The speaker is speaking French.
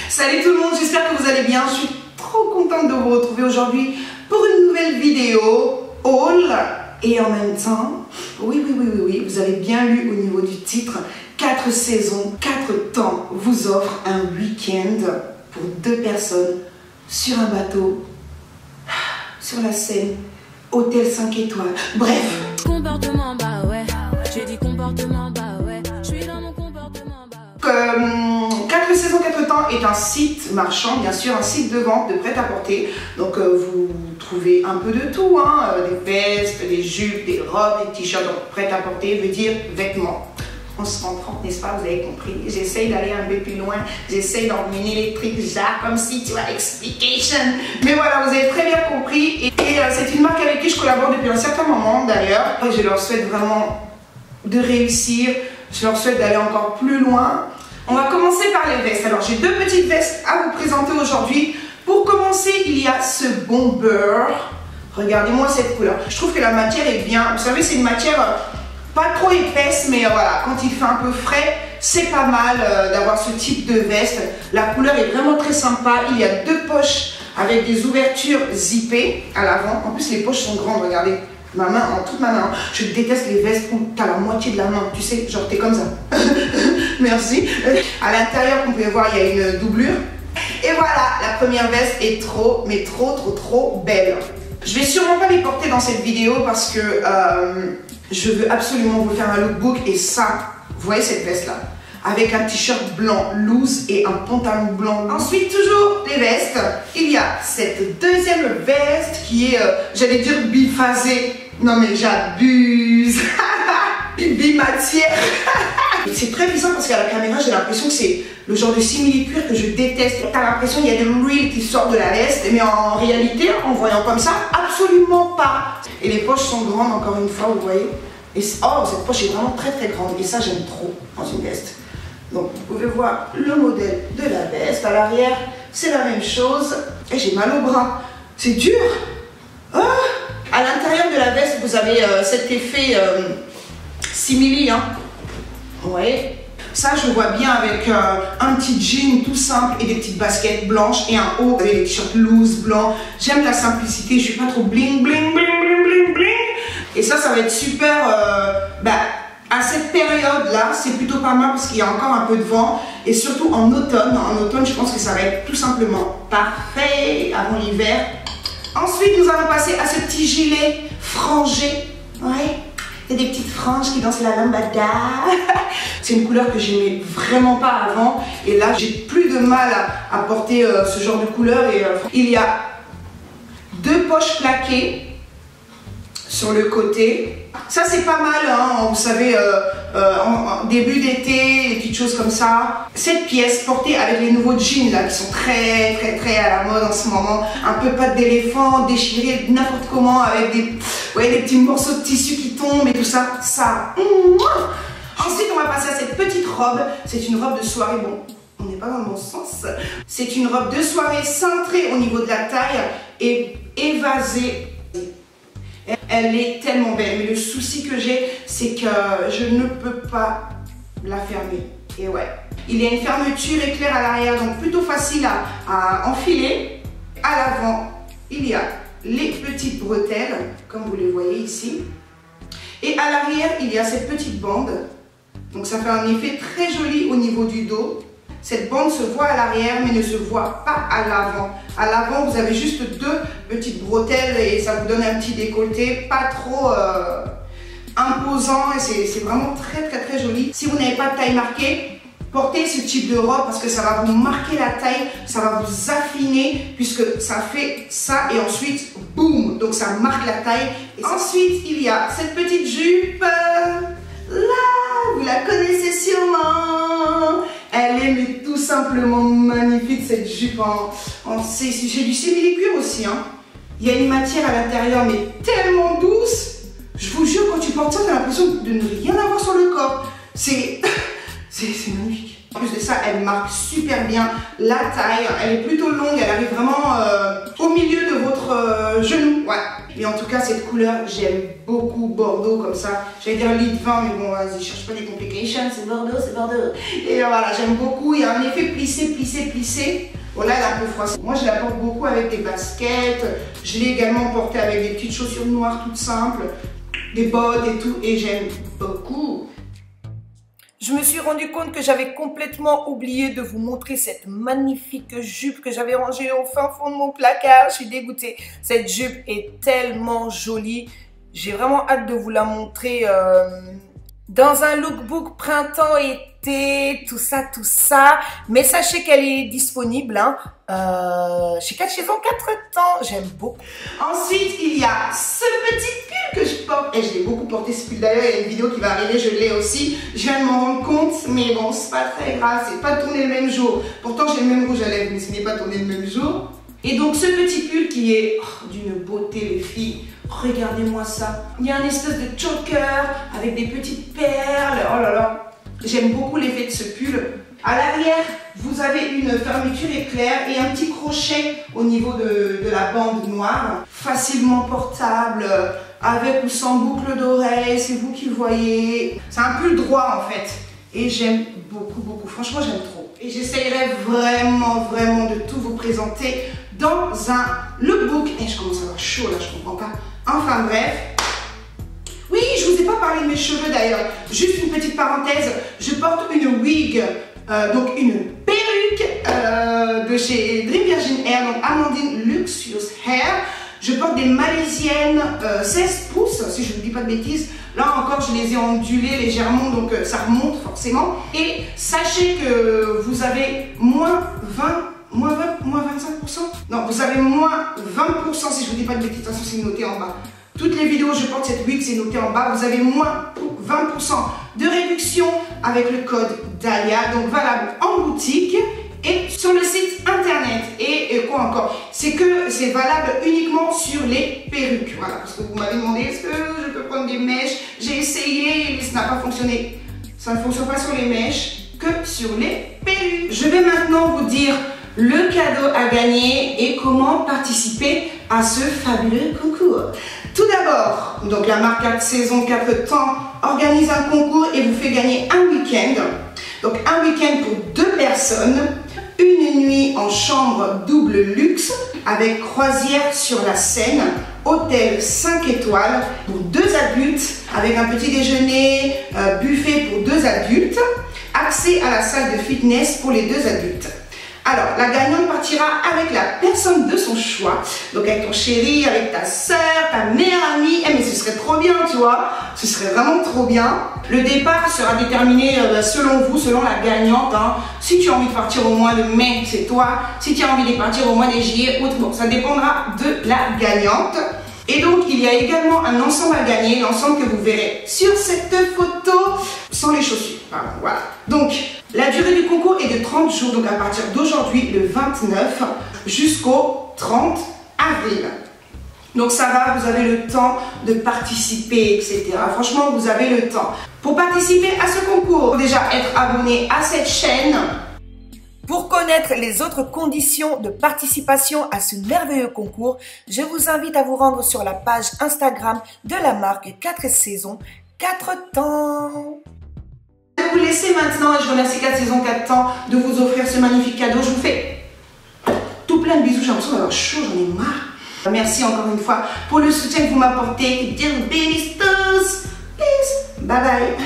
Salut tout le monde, j'espère que vous allez bien. Je suis trop contente de vous retrouver aujourd'hui pour une nouvelle vidéo haul. Et en même temps, oui, vous avez bien lu au niveau du titre, 4 saisons, 4 temps vous offre un week-end pour 2 personnes sur un bateau, sur la Seine, hôtel 5 étoiles. Bref. Comportement, bah ouais. J'ai dit comportement, bah ouais. Je suis dans mon comportement, bah ouais. 4 saisons, 4 temps est un site marchand, bien sûr, un site de vente de prêt-à-porter. Donc vous trouvez un peu de tout, hein, des vestes, des jupes, des robes, des t-shirts. Donc prêt-à-porter veut dire vêtements. On se comprend, n'est-ce pas? Vous avez compris. J'essaye d'aller un peu plus loin. J'essaye d'emmener les trucs genre comme si, tu vois, explication. Mais voilà, vous avez très bien compris. Et c'est une marque avec qui je collabore depuis un certain moment d'ailleurs. Je leur souhaite vraiment de réussir. Je leur souhaite d'aller encore plus loin. On va commencer par les vestes. Alors, j'ai 2 petites vestes à vous présenter aujourd'hui. Pour commencer, il y a ce bomber. Regardez-moi cette couleur. Je trouve que la matière est bien. Vous savez, c'est une matière pas trop épaisse, mais voilà, quand il fait un peu frais, c'est pas mal d'avoir ce type de veste. La couleur est vraiment très sympa. Il y a 2 poches avec des ouvertures zippées à l'avant. En plus, les poches sont grandes, regardez. Ma main, en toute ma main. Je déteste les vestes où tu as la moitié de la main, tu sais, genre t'es comme ça. Merci. À l'intérieur, comme vous pouvez voir, il y a une doublure. Et voilà, la première veste est trop, mais trop belle. Je vais sûrement pas les porter dans cette vidéo parce que je veux absolument vous faire un lookbook. Et ça, vous voyez cette veste là, avec un t-shirt blanc loose et un pantalon blanc. Ensuite, toujours les vestes. Il y a cette deuxième veste qui est, j'allais dire biphasée. Non mais j'abuse. Bimatière. C'est très bizarre parce qu'à la caméra, j'ai l'impression que c'est le genre de simili-cuir que je déteste. T'as l'impression qu'il y a des reels qui sortent de la veste, mais en réalité, en voyant comme ça, absolument pas. Et les poches sont grandes, encore une fois, vous voyez. Et oh, cette poche est vraiment très grande. Et ça, j'aime trop dans une veste. Donc, vous pouvez voir le modèle de la veste. À l'arrière, c'est la même chose. Et j'ai mal au bras. C'est dur. Ah. À l'intérieur de la veste, vous avez cet effet simili, hein. Ouais. Ça, je vois bien avec un petit jean tout simple et des petites baskets blanches et un haut avec des t-shirts loose, blancs. J'aime la simplicité, je suis pas trop bling. Et ça va être super. À cette période-là, c'est plutôt pas mal parce qu'il y a encore un peu de vent. Et surtout en automne. En automne, je pense que ça va être tout simplement parfait avant l'hiver. Ensuite, nous allons passer à ce petit gilet frangé. Ouais. Il y a des petites franges qui dansent la lambada. C'est une couleur que j'aimais vraiment pas avant. Et là, j'ai plus de mal à porter ce genre de couleur. Et il y a 2 poches plaquées sur le côté. Ça, c'est pas mal, hein, vous savez, en début d'été, des petites choses comme ça. Cette pièce portée avec les nouveaux jeans là, qui sont très à la mode en ce moment. Un peu pattes d'éléphant, déchirées n'importe comment, avec des petits morceaux de tissu qui tombent et tout ça. Ensuite, on va passer à cette petite robe. C'est une robe de soirée, bon, on n'est pas dans le bon sens. C'est une robe de soirée cintrée au niveau de la taille et évasée. Elle est tellement belle, mais le souci que j'ai, c'est que je ne peux pas la fermer. Et ouais, il y a une fermeture éclair à l'arrière, donc plutôt facile à enfiler. À l'avant, il y a les petites bretelles, comme vous les voyez ici. Et à l'arrière, il y a cette petite bande. Donc ça fait un effet très joli au niveau du dos. Cette bande se voit à l'arrière, mais ne se voit pas à l'avant. À l'avant, vous avez juste 2 petites bretelles et ça vous donne un petit décolleté, pas trop imposant. Et c'est vraiment très joli. Si vous n'avez pas de taille marquée, portez ce type de robe parce que ça va vous marquer la taille, ça va vous affiner puisque ça fait ça et ensuite, boum, donc ça marque la taille. Et ensuite, il y a cette petite jupe. Là, vous la connaissez sûrement. Elle est mais tout simplement magnifique cette jupe c'est du simili-cuir aussi, hein. Il y a une matière à l'intérieur mais tellement douce. Je vous jure, quand tu portes ça, tu as l'impression de ne rien avoir sur le corps. C'est magnifique. En plus de ça, elle marque super bien la taille. Elle est plutôt longue, elle arrive vraiment au milieu de votre genou. Ouais. Mais en tout cas, cette couleur, j'aime beaucoup Bordeaux comme ça. J'allais dire lit de vin, mais bon, vas-y, cherche pas des complications. C'est Bordeaux, c'est Bordeaux. Et voilà, j'aime beaucoup. Il y a un effet plissé, plissé, plissé. Bon, là, elle est un peu froissée. Moi, je la porte beaucoup avec des baskets. Je l'ai également portée avec des petites chaussures noires toutes simples, des bottes et tout. Et j'aime beaucoup. Je me suis rendu compte que j'avais complètement oublié de vous montrer cette magnifique jupe que j'avais rangée au fin fond de mon placard. Je suis dégoûtée. Cette jupe est tellement jolie. J'ai vraiment hâte de vous la montrer dans un lookbook printemps-été, tout ça. Mais sachez qu'elle est disponible chez 4 saisons 4 temps. J'aime beaucoup. Ensuite, il y a ce petit pull que je porte. Et je l'ai beaucoup porté ce pull d'ailleurs. Il y a une vidéo qui va arriver, je l'ai aussi. Je viens de m'en rendre compte, mais bon, c'est pas très grave. C'est pas tourné le même jour. Pourtant, j'ai le même rouge à lèvres, mais ce n'est pas tourné le même jour. Et donc, ce petit pull qui est d'une beauté, les filles. Regardez-moi ça. Il y a un espèce de choker avec des petites perles. Oh là là. J'aime beaucoup l'effet de ce pull. À l'arrière, vous avez une fermeture éclair et un petit crochet au niveau de la bande noire. Facilement portable, avec ou sans boucle d'oreille, c'est vous qui voyez. C'est un pull droit en fait. Et j'aime beaucoup. Franchement, j'aime trop. Et j'essayerai vraiment de tout vous présenter dans un lookbook. Et je commence à avoir chaud là, je comprends pas. Enfin bref. Oui, je vous ai pas parlé de mes cheveux d'ailleurs. Juste une petite parenthèse. Je porte une wig. Donc une perruque de chez Dream Virgin Hair, donc Amandine Luxurious Hair. Je porte des malaisiennes 16 pouces, si je ne dis pas de bêtises. Là encore, je les ai ondulées légèrement, donc ça remonte forcément. Et sachez que vous avez moins 25%. Non, vous avez moins 20% si je ne vous dis pas de bêtises. De toute façon, c'est noté en bas. Toutes les vidéos où je porte cette wig, c'est noté en bas. Vous avez moins 20% de réduction avec le code Dahlia, donc valable en boutique et sur le site internet. Et quoi encore? C'est que c'est valable uniquement sur les perruques. Voilà, parce que vous m'avez demandé est-ce que je peux prendre des mèches. J'ai essayé et ça n'a pas fonctionné. Ça ne fonctionne pas sur les mèches, que sur les perruques. Je vais maintenant vous dire le cadeau à gagner et comment participer à ce fabuleux concours. Tout d'abord, donc la marque 4 saisons 4 temps organise un concours et vous fait gagner un week-end. Donc un week-end pour 2 personnes, une nuit en chambre double luxe avec croisière sur la Seine, hôtel 5 étoiles pour 2 adultes avec un petit déjeuner, buffet pour 2 adultes, accès à la salle de fitness pour les 2 adultes. Alors, la gagnante partira avec la personne de son choix. Donc, avec ton chéri, avec ta soeur, ta meilleure amie. Eh, mais ce serait trop bien, tu vois. Ce serait vraiment trop bien. Le départ sera déterminé selon vous, selon la gagnante. Si tu as envie de partir au mois de mai, c'est toi. Si tu as envie de partir au mois de juillet, août, bon, ça dépendra de la gagnante. Et donc, il y a également un ensemble à gagner, l'ensemble que vous verrez sur cette photo, sans les chaussures. Pardon, voilà. Donc, la durée du concours est de 30 jours, donc à partir d'aujourd'hui, le 29, jusqu'au 30 avril. Donc ça va, vous avez le temps de participer, etc. Franchement, vous avez le temps. Pour participer à ce concours, déjà être abonné à cette chaîne. Pour connaître les autres conditions de participation à ce merveilleux concours, je vous invite à vous rendre sur la page Instagram de la marque 4 saisons 4 temps. Je vais vous laisser maintenant et je remercie 4 saisons 4 temps de vous offrir ce magnifique cadeau. Je vous fais tout plein de bisous, j'ai l'impression d'avoir chaud, j'en ai marre. Merci encore une fois pour le soutien que vous m'apportez. Dear babies, please, bye bye.